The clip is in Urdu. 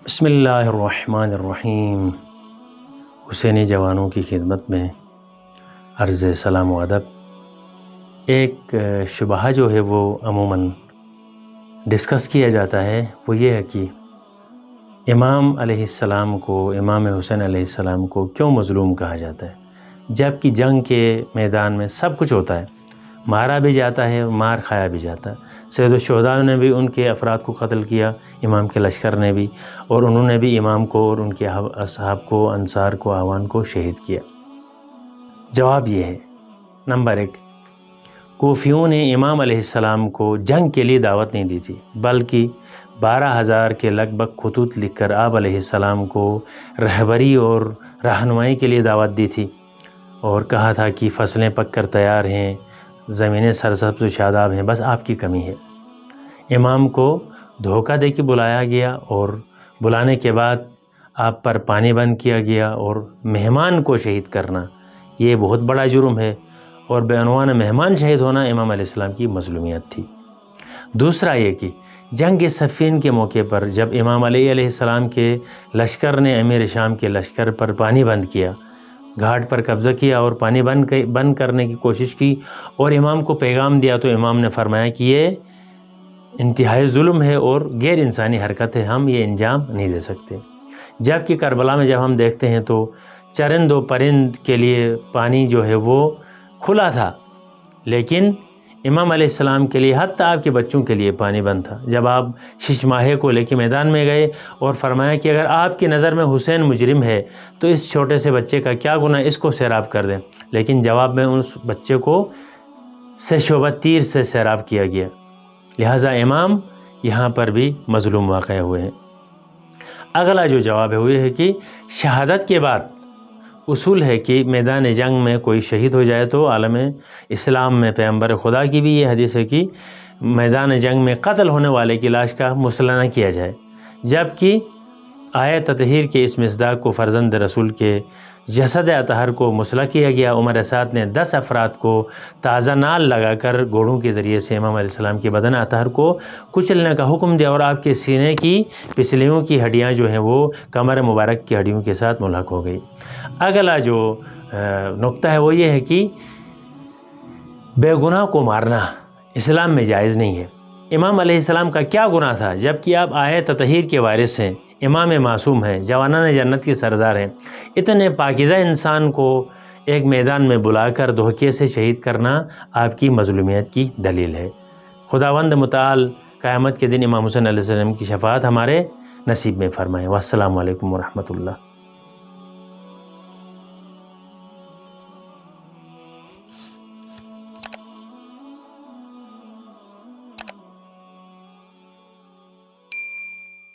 بسم اللہ الرحمن الرحیم۔ حسینی جوانوں کی خدمت میں عرض سلام و ادب۔ ایک شبہہ جو ہے وہ عموماً ڈسکس کیا جاتا ہے، وہ یہ ہے کہ امام علیہ السلام کو، امام حسین علیہ السلام کو کیوں مظلوم کہا جاتا ہے، جبکہ جنگ کے میدان میں سب کچھ ہوتا ہے، مارا بھی جاتا ہے، مار کھایا بھی جاتا ہے۔ سید الشہداء نے بھی ان کے افراد کو قتل کیا، امام کے لشکر نے بھی، اور انہوں نے بھی امام کو اور ان کے اصحاب کو، انصار کو، اعوان کو شہید کیا۔ جواب یہ ہے، نمبر 1، کوفیوں نے امام علیہ السلام کو جنگ کے لیے دعوت نہیں دی تھی، بلکہ 12,000 کے لگ بھگ خطوط لکھ کر آپ علیہ السلام کو رہبری اور رہنمائی کے لیے دعوت دی تھی، اور کہا تھا کہ فصلیں پک کر تیار ہیں، زمینیں سرسبز و شاداب ہیں، بس آپ کی کمی ہے۔ امام کو دھوکہ دے کے بلایا گیا، اور بلانے کے بعد آپ پر پانی بند کیا گیا، اور مہمان کو شہید کرنا یہ بہت بڑا جرم ہے، اور بے عنوان مہمان شہید ہونا امام علیہ السلام کی مظلومیت تھی۔ دوسرا یہ کہ جنگ صفین کے موقع پر جب امام علیہ السلام کے لشکر نے امیر شام کے لشکر پر پانی بند کیا، گھاٹ پر قبضہ کیا اور پانی بند کرنے کی کوشش کی، اور امام کو پیغام دیا، تو امام نے فرمایا کہ یہ انتہائی ظلم ہے اور غیر انسانی حرکت ہے، ہم یہ انجام نہیں دے سکتے۔ جبکہ کربلا میں جب ہم دیکھتے ہیں تو چرند و پرند کے لیے پانی جو ہے وہ کھلا تھا، لیکن امام علیہ السلام کے لیے، حتیٰ آپ کے بچوں کے لیے پانی بند تھا۔ جب آپ شش ماہے کو لے کے میدان میں گئے اور فرمایا کہ اگر آپ کی نظر میں حسین مجرم ہے تو اس چھوٹے سے بچے کا کیا گناہ، اس کو سیراب کر دیں، لیکن جواب میں اس بچے کو سے شعبہ تیر سے سیراب کیا گیا۔ لہٰذا امام یہاں پر بھی مظلوم واقع ہوئے ہیں۔ اگلا جو جواب ہے وہ یہ ہے کہ شہادت کے بعد اصول ہے کہ میدان جنگ میں کوئی شہید ہو جائے تو عالم اسلام میں پیغمبر خدا کی بھی یہ حدیث ہے کہ میدان جنگ میں قتل ہونے والے کی لاش کا مسئلہ نہ کیا جائے، جبکہ آیت تطہیر کے اس مصداق کو فرزند رسول کے جسد اطہر کو مسئلہ کیا گیا۔ عمر سعد نے 10 افراد کو تازہ نال لگا کر گھوڑوں کے ذریعے سے امام علیہ السلام کے بدن اطہر کو کچلنے کا حکم دیا، اور آپ کے سینے کی پسلیوں کی ہڈیاں جو ہیں وہ کمر مبارک کی ہڈیوں کے ساتھ ملحق ہو گئی۔ اگلا جو نقطہ ہے وہ یہ ہے کہ بے گناہ کو مارنا اسلام میں جائز نہیں ہے۔ امام علیہ السلام کا کیا گناہ تھا، جبکہ آپ آیت تطہیر کے وارث ہیں، امام معصوم ہیں، جوانان جنت کے سردار ہیں؟ اتنے پاکیزہ انسان کو ایک میدان میں بلا کر دھوکے سے شہید کرنا آپ کی مظلومیت کی دلیل ہے۔ خداوند متعال قیامت کے دن امام حسین علیہ السلام کی شفاعت ہمارے نصیب میں فرمائے۔ والسلام علیکم ورحمۃ اللہ۔